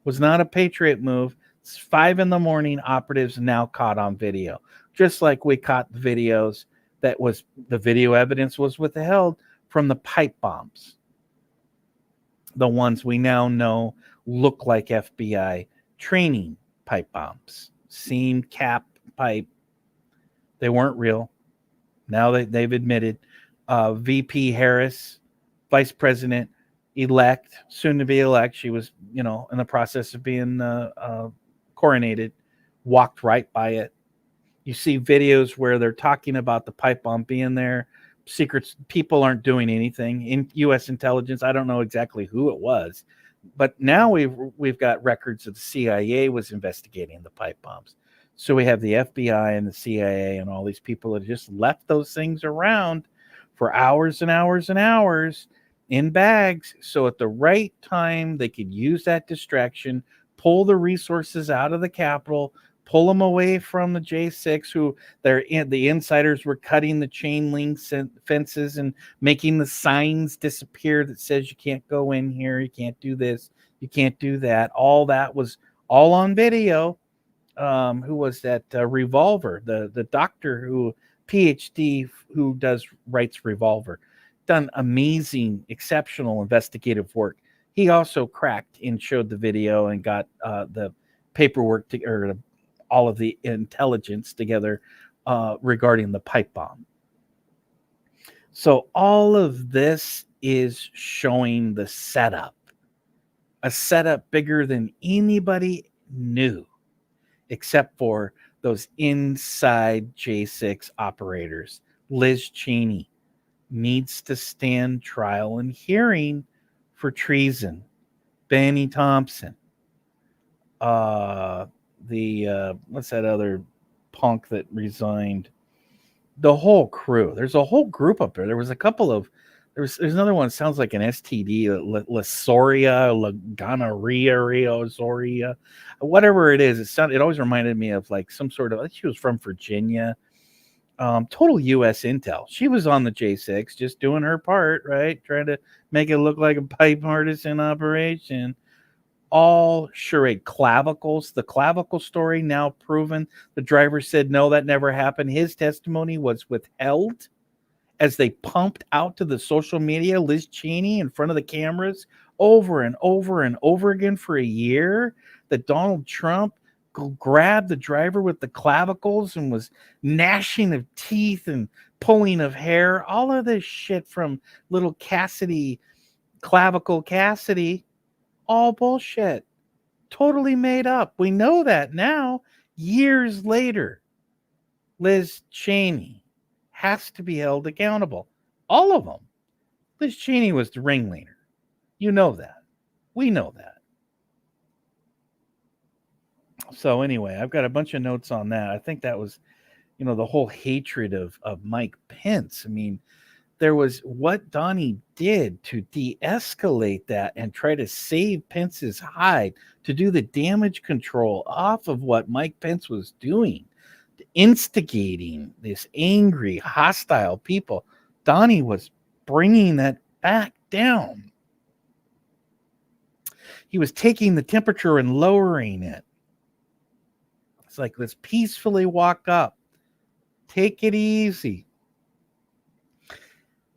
Was not a patriot move. It's 5 a.m. Operatives now caught on video, just like we caught the videos that was the video evidence was withheld from the pipe bombs, the ones we now know look like FBI training pipe bombs, seam cap pipe. They weren't real. Now they've admitted. VP Harris, Vice President elect, soon to be elect, she was, in the process of being coronated, walked right by it. You see videos where they're talking about the pipe bomb being there. Secrets, people aren't doing anything. In U.S. intelligence, I don't know exactly who it was, but now we've got records of the CIA was investigating the pipe bombs. So we have the FBI and the CIA and all these people that just left those things around for hours and hours and hours in bags. So at the right time, they could use that distraction, pull the resources out of the Capitol, pull them away from the J6, who the insiders were cutting the chain links and fences and making the signs disappear that says you can't go in here, you can't do this, you can't do that. All that was all on video. Who was that? Revolver, the doctor who PhD who writes Revolver, done amazing, exceptional investigative work. He also cracked and showed the video and got the paperwork all of the intelligence together regarding the pipe bomb. So all of this is showing the setup, a setup bigger than anybody knew, except for those inside J6 operators. Liz Cheney needs to stand trial and hearing for treason. Benny Thompson, what's that other punk that resigned? The whole crew. There's a whole group up there. There was a couple of there's another one that sounds like an STD, Lasoria, gonorrhea, whatever it is. It always reminded me of like some sort of, she was from Virginia. Total U.S. intel. She was on the J6 just doing her part, right? Trying to make it look like a bipartisan operation. All charade. Clavicles. The clavicle story now proven. The driver said, no, that never happened. His testimony was withheld as they pumped out to the social media Liz Cheney in front of the cameras over and over and over again for a year, that Donald Trump grabbed the driver with the clavicles and was gnashing of teeth and pulling of hair. All of this shit from little clavicle Cassidy, all bullshit. Totally made up. We know that now, years later. Liz Cheney has to be held accountable. All of them. Liz Cheney was the ringleader. You know that. We know that. So anyway, I've got a bunch of notes on that. I think that was, the whole hatred of Mike Pence. I mean, there was what Donnie did to de-escalate that and try to save Pence's hide, to do the damage control off of what Mike Pence was doing, instigating this angry, hostile people. Donnie was bringing that back down. He was taking the temperature and lowering it. It's like, let's peacefully walk up. Take it easy.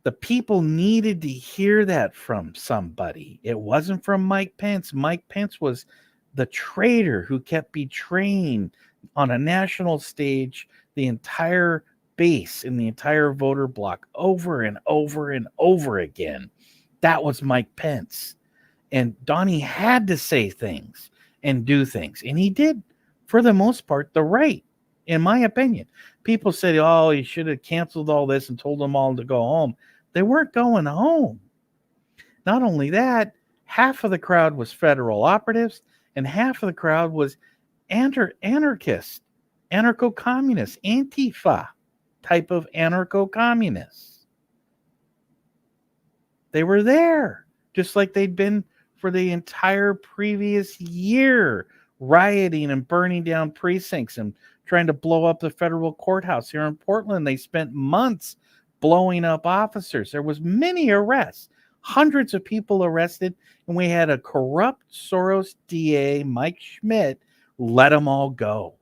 The people needed to hear that from somebody. It wasn't from Mike Pence. Mike Pence was the traitor who kept betraying on a national stage the entire base and the entire voter bloc over and over and over again. That was Mike Pence. And Donnie had to say things and do things. And he did, for the most part, the right, in my opinion. People said, oh, he should have canceled all this and told them all to go home. They weren't going home. Not only that, half of the crowd was federal operatives and half of the crowd was anarchists, anarcho-communists, Antifa type of anarcho-communists. They were there, just like they'd been for the entire previous year, rioting and burning down precincts and trying to blow up the federal courthouse here in Portland. They spent months blowing up officers. There was many arrests, hundreds of people arrested, and we had a corrupt Soros DA, Mike Schmidt, let them all go.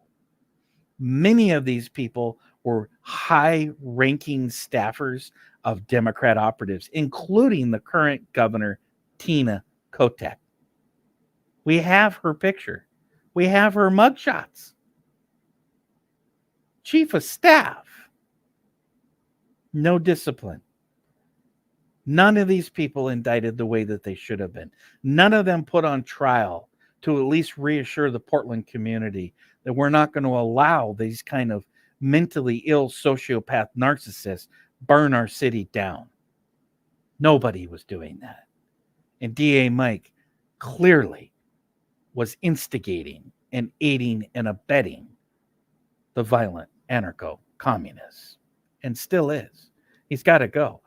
Many of these people were high-ranking staffers of Democrat operatives, including the current governor, Tina Kotek. We have her picture. We have her mugshots. Chief of staff. No discipline. None of these people indicted the way that they should have been. None of them put on trial to at least reassure the Portland community that we're not going to allow these kind of mentally ill sociopath narcissists burn our city down. Nobody was doing that. And DA Mike clearly was instigating and aiding and abetting the violent anarcho-communists, and still is. He's got to go.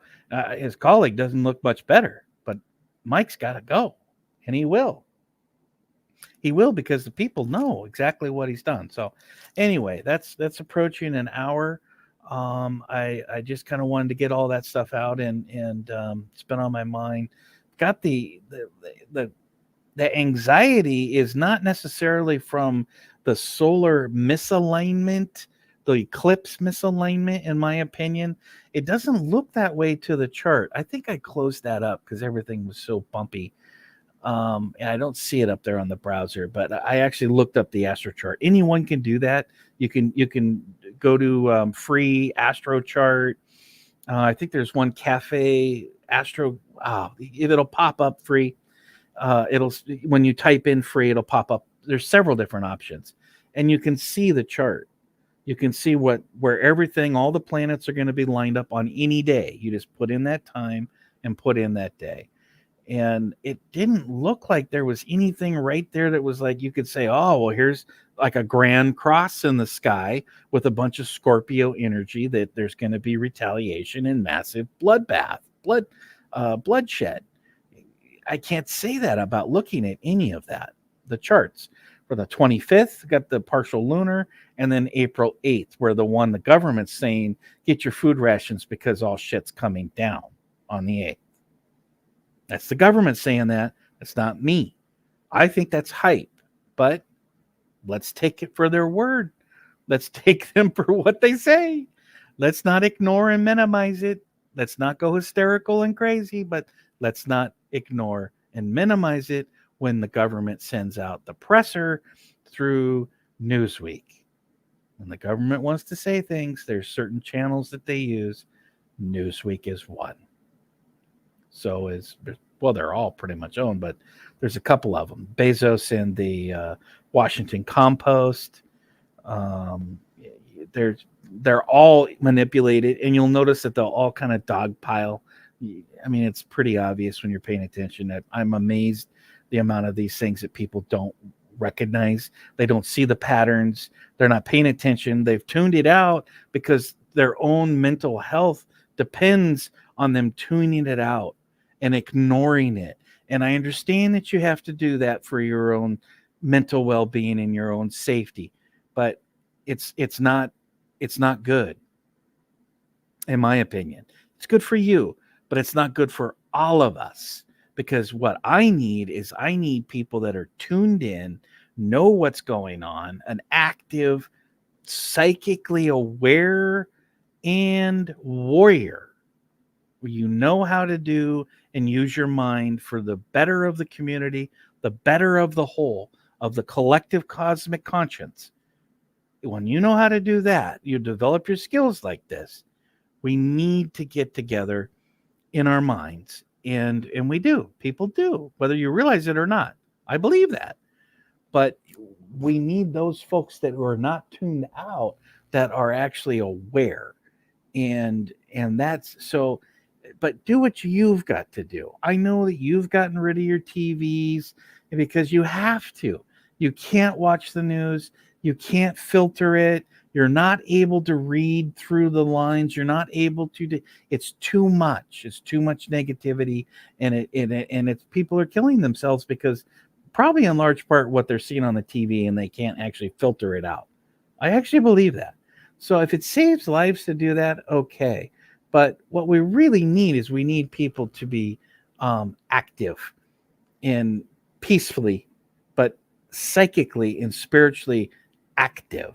His colleague doesn't look much better, but Mike's got to go, and he will. He will, because the people know exactly what he's done. So anyway, that's approaching an hour. I just kind of wanted to get all that stuff out and it's been on my mind. Got the anxiety is not necessarily from the solar misalignment, the eclipse misalignment, in my opinion. It doesn't look that way to the chart. I think I closed that up because everything was so bumpy. And I don't see it up there on the browser, but I actually looked up the astro chart. Anyone can do that. You can go to free astro chart. I think there's one cafe astro. It'll pop up free. It'll, when you type in free, it'll pop up. There's several different options, and you can see the chart. You can see where everything, all the planets are going to be lined up on any day. You just put in that time and put in that day. And it didn't look like there was anything right there that was like, you could say, oh, well, here's like a grand cross in the sky with a bunch of Scorpio energy, that there's going to be retaliation and massive bloodshed. I can't say that about looking at any of that. The charts for the 25th got the partial lunar, and then April 8th, where the government's saying, get your food rations because all shit's coming down on the 8th. That's the government saying that. That's not me. I think that's hype, but let's take it for their word. Let's take them for what they say. Let's not ignore and minimize it. Let's not go hysterical and crazy, but let's not ignore and minimize it when the government sends out the presser through Newsweek. When the government wants to say things, there's certain channels that they use. Newsweek is one. So they're all pretty much owned, but there's a couple of them. Bezos and the Washington Compost. They're all manipulated, and you'll notice that they'll all kind of dogpile. I mean, it's pretty obvious when you're paying attention. That I'm amazed the amount of these things that people don't recognize. They don't see the patterns. They're not paying attention. They've tuned it out because their own mental health depends on them tuning it out and ignoring it. And I understand that you have to do that for your own mental well-being and your own safety, but it's not good, in my opinion. It's good for you, but it's not good for all of us, because what I need people that are tuned in, know what's going on, an active, psychically aware and warrior, where you know how to do and use your mind for the better of the community, the better of the whole, of the collective cosmic conscience. When you know how to do that, you develop your skills like this. We need to get together in our minds, and we do. People do, whether you realize it or not. I believe that. But we need those folks that are not tuned out, that are actually aware. And that's so but do what you've got to do. I know that you've gotten rid of your TVs because you have to. You can't watch the news. You can't filter it. You're not able to read through the lines. You're not able to. It's too much. It's too much negativity, and it's people are killing themselves because probably in large part what they're seeing on the TV, and they can't actually filter it out. I actually believe that. So if it saves lives to do that, okay. But what we really need is we need people to be active and peacefully, but psychically and spiritually active.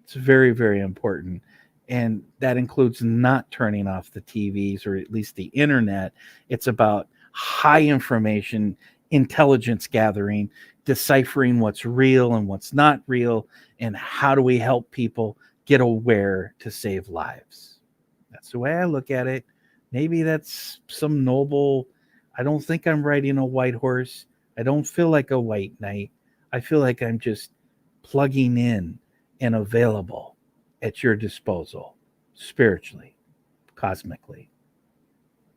It's very, very important. And that includes not turning off the TVs or at least the internet. It's about high information, intelligence gathering, deciphering what's real and what's not real, and how do we help people get aware to save lives. That's the way I look at it. Maybe that's some noble. I don't think I'm riding a white horse. I don't feel like a white knight. I feel like I'm just plugging in and available at your disposal, spiritually, cosmically,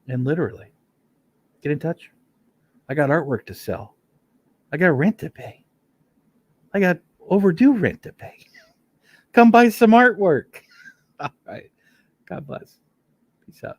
and literally. Get in touch. I got artwork to sell. I got rent to pay. I got overdue rent to pay. Come buy some artwork. All right. God bless. Peace out.